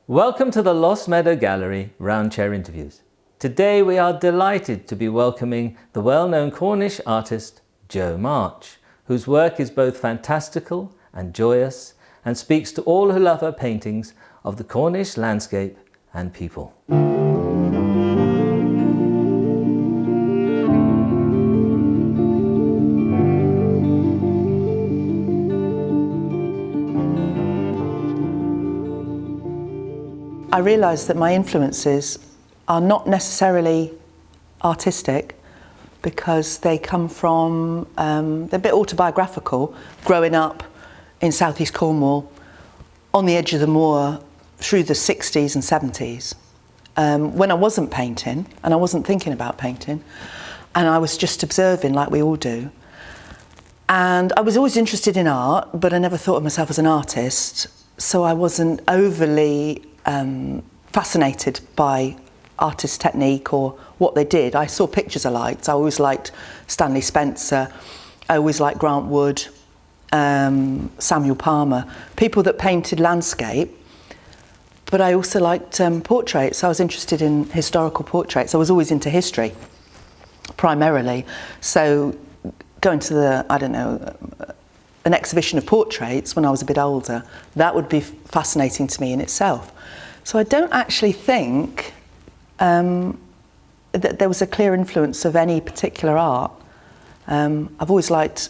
Welcome to the Lost Meadow Gallery Roundchair Interviews. Today we are delighted to be welcoming the well-known Cornish artist Jo March, whose work is both fantastical and joyous and speaks to all who love her paintings of the Cornish landscape and people. I realised that my influences are not necessarily artistic because they come from, they're a bit autobiographical, growing up in southeast Cornwall on the edge of the moor through the 60s and 70s when I wasn't painting and I wasn't thinking about painting and I was just observing like we all do. And I was always interested in art, but I never thought of myself as an artist, so I wasn't overly fascinated by artist technique or what they did. I saw pictures I liked. I always liked Stanley Spencer. I always liked Grant Wood, Samuel Palmer, people that painted landscape. But I also liked portraits. I was interested in historical portraits. I was always into history, primarily. So going to an exhibition of portraits when I was a bit older, that would be fascinating to me in itself. So I don't actually think that there was a clear influence of any particular art. I've always liked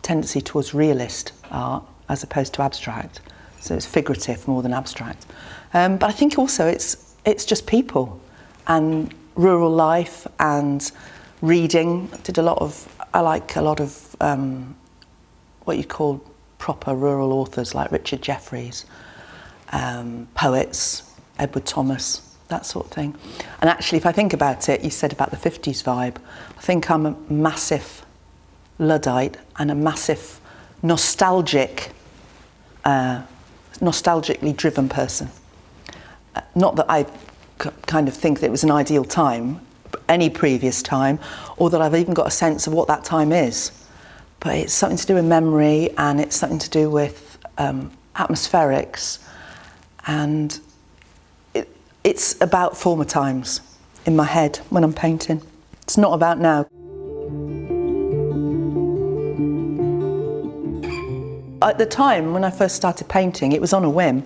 tendency towards realist art as opposed to abstract. So it's figurative more than abstract. But I think also it's just people and rural life and reading. I like a lot of what you call proper rural authors like Richard Jefferies, poets, Edward Thomas, that sort of thing. And actually, if I think about it, you said about the 50s vibe, I think I'm a massive Luddite and a massive nostalgically driven person. Not that I kind of think that it was an ideal time, any previous time, or that I've even got a sense of what that time is. But it's something to do with memory and it's something to do with atmospherics, and it's about former times in my head when I'm painting. It's not about now. At the time when I first started painting, it was on a whim.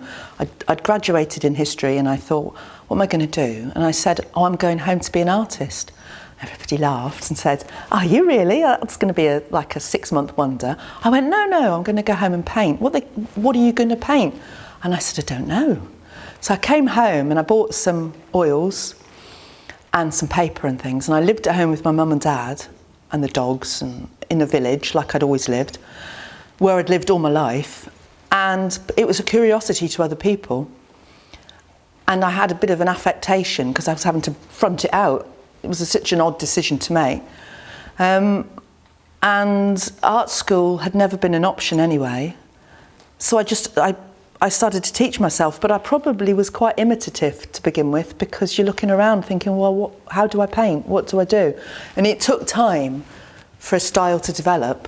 I'd graduated in history and I thought, what am I going to do? And I said, I'm going home to be an artist. Everybody laughed and said, are you really? That's going to be like a 6-month wonder. I went, no, I'm going to go home and paint. What are you going to paint? And I said, I don't know. So I came home and I bought some oils and some paper and things, and I lived at home with my mum and dad and the dogs and in a village like I'd always lived, where I'd lived all my life, and it was a curiosity to other people. And I had a bit of an affectation because I was having to front it out. It was such an odd decision to make. And art school had never been an option anyway. So I started to teach myself, but I probably was quite imitative to begin with because you're looking around thinking, well, how do I paint? What do I do? And it took time for a style to develop.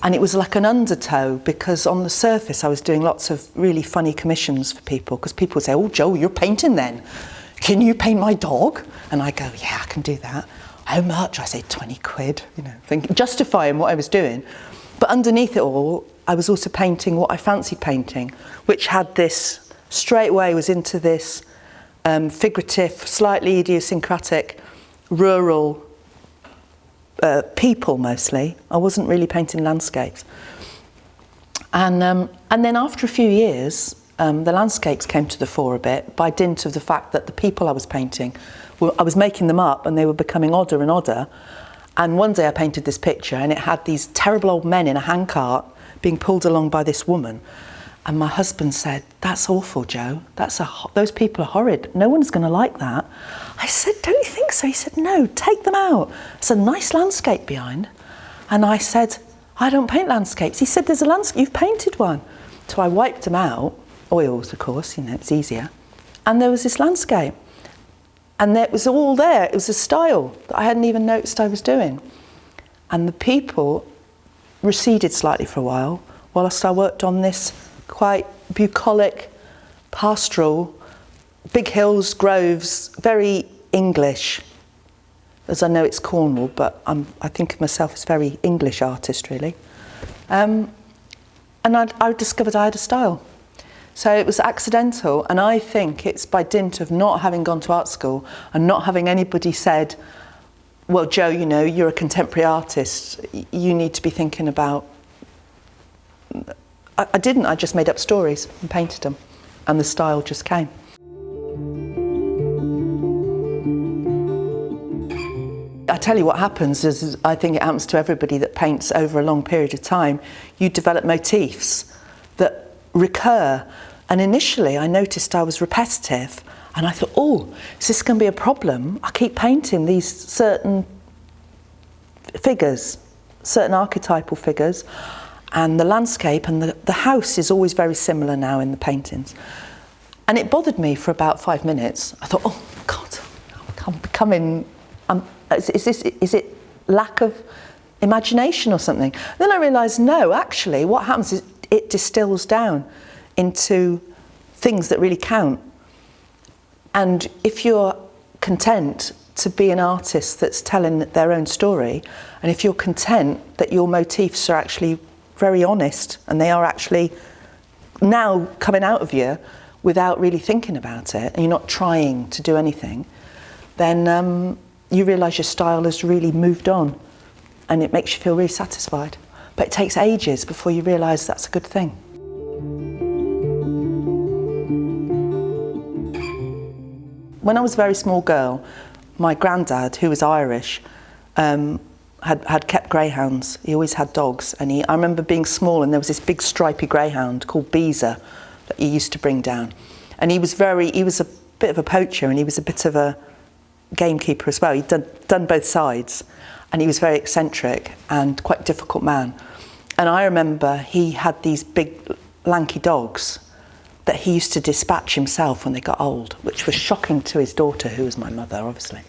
And it was like an undertow because on the surface I was doing lots of really funny commissions for people because people would say, oh, Jo, you're painting then. Can you paint my dog? And I go, yeah, I can do that. How much? I say 20 quid, justifying what I was doing. But underneath it all, I was also painting what I fancied painting, which had this, straight away was into this figurative, slightly idiosyncratic, rural people mostly. I wasn't really painting landscapes. And then after a few years, the landscapes came to the fore a bit by dint of the fact that the people I was painting, I was making them up and they were becoming odder and odder. And one day I painted this picture and it had these terrible old men in a handcart being pulled along by this woman. And my husband said, that's awful, Jo. Those people are horrid. No one's going to like that. I said, don't you think so? He said, no, take them out. It's a nice landscape behind. And I said, I don't paint landscapes. He said, there's a landscape, you've painted one. So I wiped them out, oils, of course, it's easier. And there was this landscape. And it was all there. It was a style that I hadn't even noticed I was doing. And the people receded slightly for a while whilst I worked on this quite bucolic pastoral, big hills, groves, very English. As I know it's Cornwall, but I think of myself as a very English artist, really. And I discovered I had a style. So it was accidental, and I think it's by dint of not having gone to art school and not having anybody said, well, Joe, you know, you're a contemporary artist, you need to be thinking about... I didn't, I just made up stories and painted them, and the style just came. I tell you what happens is, I think it happens to everybody that paints over a long period of time, you develop motifs that recur. And initially I noticed I was repetitive, and I thought, oh, is this going to be a problem? I keep painting these certain figures, certain archetypal figures, and the landscape and the house is always very similar now in the paintings. And it bothered me for about 5 minutes. I thought, oh God, I'm becoming... Is it lack of imagination or something? Then I realised, no, actually what happens is it distills down into things that really count. And if you're content to be an artist that's telling their own story, and if you're content that your motifs are actually very honest and they are actually now coming out of you without really thinking about it, and you're not trying to do anything, then you realise your style has really moved on, and it makes you feel really satisfied. But it takes ages before you realise that's a good thing. When I was a very small girl, my granddad, who was Irish, had kept greyhounds. He always had dogs, and I remember being small and there was this big stripy greyhound called Beezer that he used to bring down. And he was a bit of a poacher, and he was a bit of a gamekeeper as well. He'd done both sides, and he was very eccentric and quite a difficult man. And I remember he had these big lanky dogs that he used to dispatch himself when they got old, which was shocking to his daughter, who was my mother, obviously.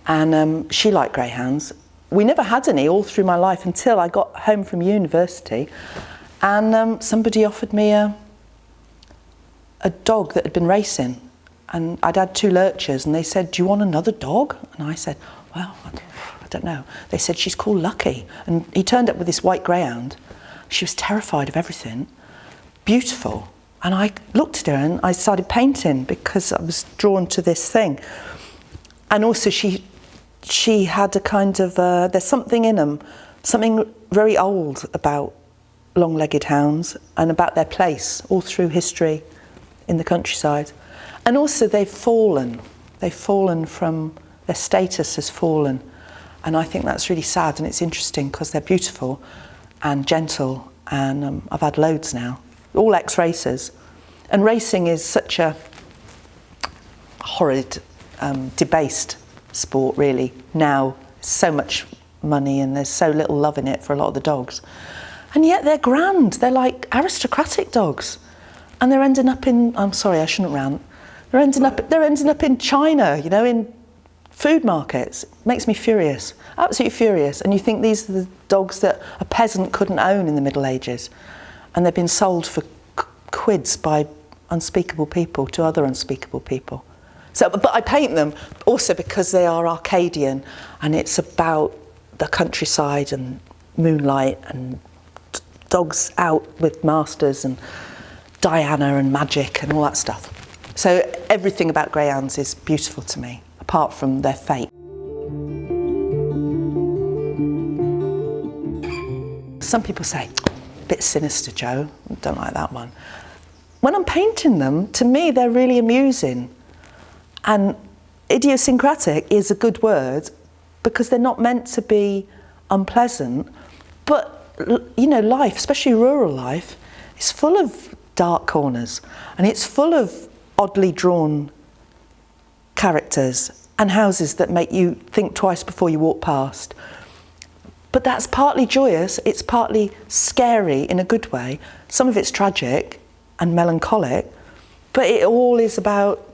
And she liked greyhounds. We never had any all through my life until I got home from university, and somebody offered me a dog that had been racing. And I'd had 2 lurchers, and they said, do you want another dog? And I said, well, I don't know. They said, she's called Lucky. And he turned up with this white greyhound. She was terrified of everything, beautiful. And I looked at her and I started painting because I was drawn to this thing. And also she had a kind of, there's something in them, something very old about long-legged hounds and about their place all through history in the countryside. And also they've fallen from, their status has fallen. And I think that's really sad, and it's interesting because they're beautiful and gentle, and I've had loads now, all ex-racers. And racing is such a horrid, debased sport really. Now, so much money and there's so little love in it for a lot of the dogs. And yet they're grand, they're like aristocratic dogs. And they're ending up in, I'm sorry, I shouldn't rant. They're ending up in China, you know, in food markets. It makes me furious, absolutely furious. And you think these are the dogs that a peasant couldn't own in the Middle Ages, and they've been sold for quids by unspeakable people to other unspeakable people. So, but I paint them also because they are Arcadian, and it's about the countryside and moonlight and dogs out with masters and Diana and magic and all that stuff. So everything about greyhounds is beautiful to me, apart from their fate. Some people say, a bit sinister, Joe, don't like that one. When I'm painting them, to me they're really amusing. And idiosyncratic is a good word because they're not meant to be unpleasant. But, you know, life, especially rural life, is full of dark corners, and it's full of oddly drawn characters and houses that make you think twice before you walk past. But that's partly joyous, it's partly scary in a good way. Some of it's tragic and melancholic, but it all is about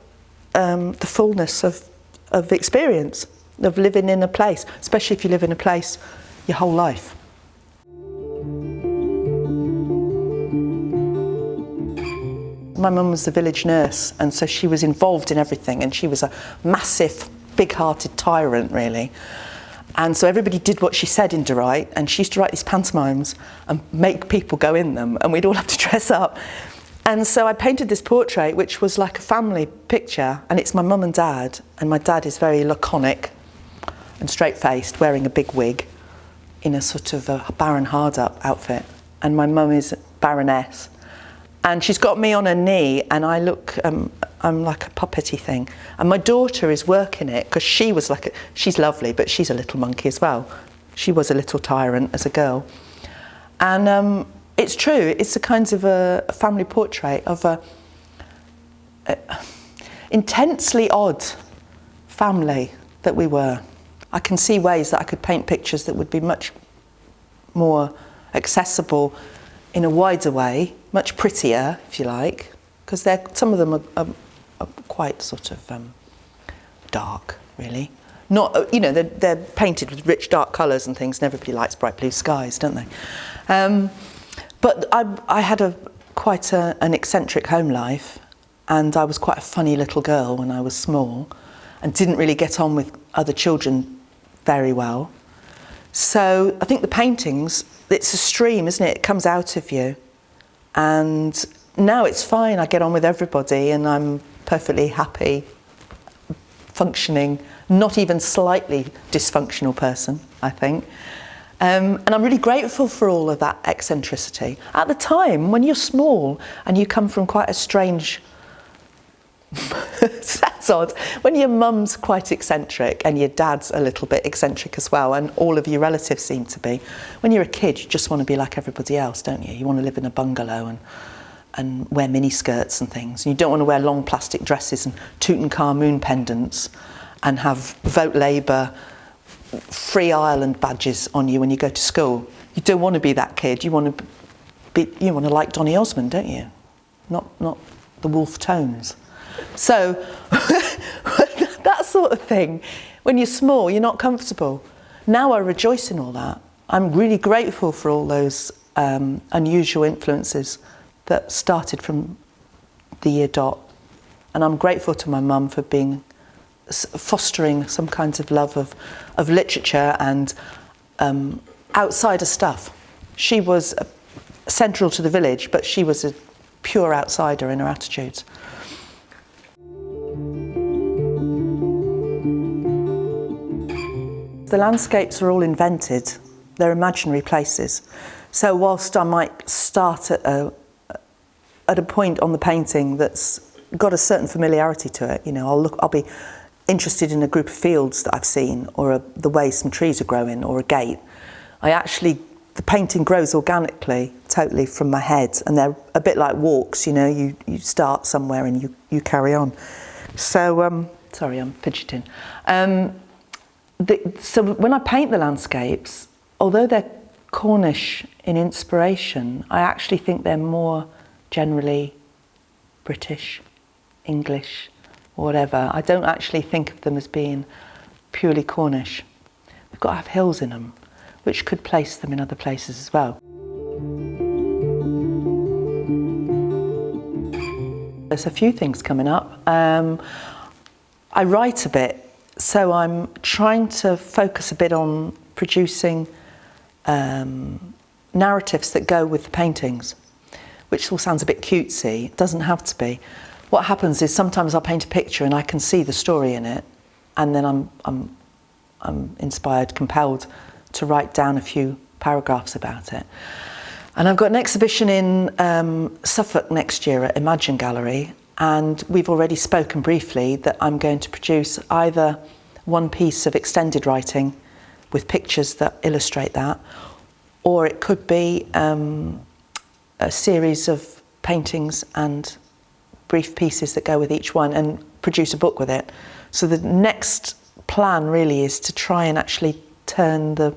the fullness of experience, of living in a place, especially if you live in a place your whole life. my mum was the village nurse, and so she was involved in everything, and she was a massive, big-hearted tyrant, really. And so everybody did what she said in De Wright, and she used to write these pantomimes and make people go in them, and we'd all have to dress up. And so I painted this portrait, which was like a family picture, and it's my mum and dad, and my dad is very laconic and straight-faced, wearing a big wig in a sort of a Baron Hardup outfit, and my mum is Baroness. And she's got me on her knee, and I look, I'm like a puppety thing. And my daughter is working it, because she was like, she's lovely, but she's a little monkey as well. She was a little tyrant as a girl. And it's true, it's a kind of a family portrait of a intensely odd family that we were. I can see ways that I could paint pictures that would be much more accessible in a wider way, much prettier, if you like, because some of them are quite sort of dark, really. Not, you know, they're painted with rich, dark colours and things, and everybody likes bright blue skies, don't they? But I had quite an eccentric home life, and I was quite a funny little girl when I was small, and didn't really get on with other children very well. So I think the paintings, it's a stream, isn't it? It comes out of you. And now it's fine, I get on with everybody, and I'm perfectly happy, functioning, not even slightly dysfunctional person, I think. And I'm really grateful for all of that eccentricity. At the time, when you're small and you come from quite a strange, that's odd, when your mum's quite eccentric and your dad's a little bit eccentric as well, and all of your relatives seem to be, when you're a kid you just want to be like everybody else, don't you? You want to live in a bungalow and wear mini skirts and things, and you don't want to wear long plastic dresses and Tutankhamun pendants and have vote Labour Free Ireland badges on you when you go to school. You don't want to be that kid. You want to like Donny Osmond, don't you? Not the Wolfe Tones. So that sort of thing. When you're small, you're not comfortable. Now I rejoice in all that. I'm really grateful for all those unusual influences that started from the year dot, and I'm grateful to my mum for fostering some kinds of love of literature and outsider stuff. She was central to the village, but she was a pure outsider in her attitudes. The landscapes are all invented. They're imaginary places. So whilst I might start at a point on the painting that's got a certain familiarity to it, you know, I'll be interested in a group of fields that I've seen, or the way some trees are growing, or a gate. The painting grows organically, totally from my head, and they're a bit like walks, you know, you start somewhere and you carry on. So, sorry, I'm fidgeting. So when I paint the landscapes, although they're Cornish in inspiration, I actually think they're more generally British, English, whatever. I don't actually think of them as being purely Cornish. We've got to have hills in them, which could place them in other places as well. There's a few things coming up. I write a bit, so I'm trying to focus a bit on producing narratives that go with the paintings, which all sounds a bit cutesy. It doesn't have to be. What happens is sometimes I'll paint a picture and I can see the story in it, and then I'm inspired, compelled to write down a few paragraphs about it. And I've got an exhibition in Suffolk next year at Imagine Gallery, and we've already spoken briefly that I'm going to produce either one piece of extended writing with pictures that illustrate that, or it could be a series of paintings and brief pieces that go with each one, and produce a book with it. So the next plan really is to try and actually turn the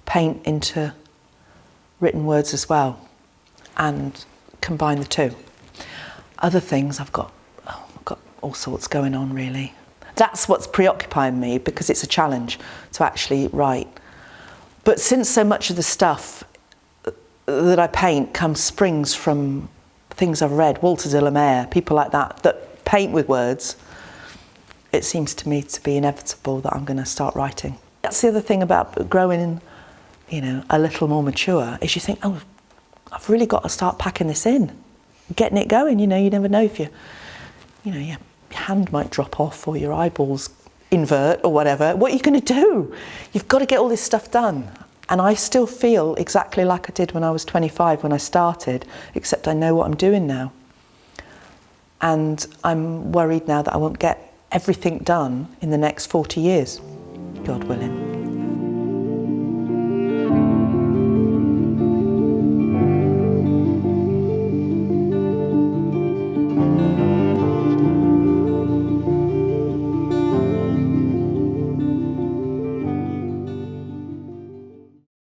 paint into written words as well, and combine the two. Other things, I've got all sorts going on, really. That's what's preoccupying me, because it's a challenge to actually write. But since so much of the stuff that I paint springs from things I've read, Walter de la Mare, people like that paint with words, it seems to me to be inevitable that I'm going to start writing. That's the other thing about growing, a little more mature, is you think, oh, I've really got to start packing this in, getting it going. You never know if your hand might drop off or your eyeballs invert or whatever. What are you going to do? You've got to get all this stuff done. And I still feel exactly like I did when I was 25 when I started, except I know what I'm doing now. And I'm worried now that I won't get everything done in the next 40 years, God willing.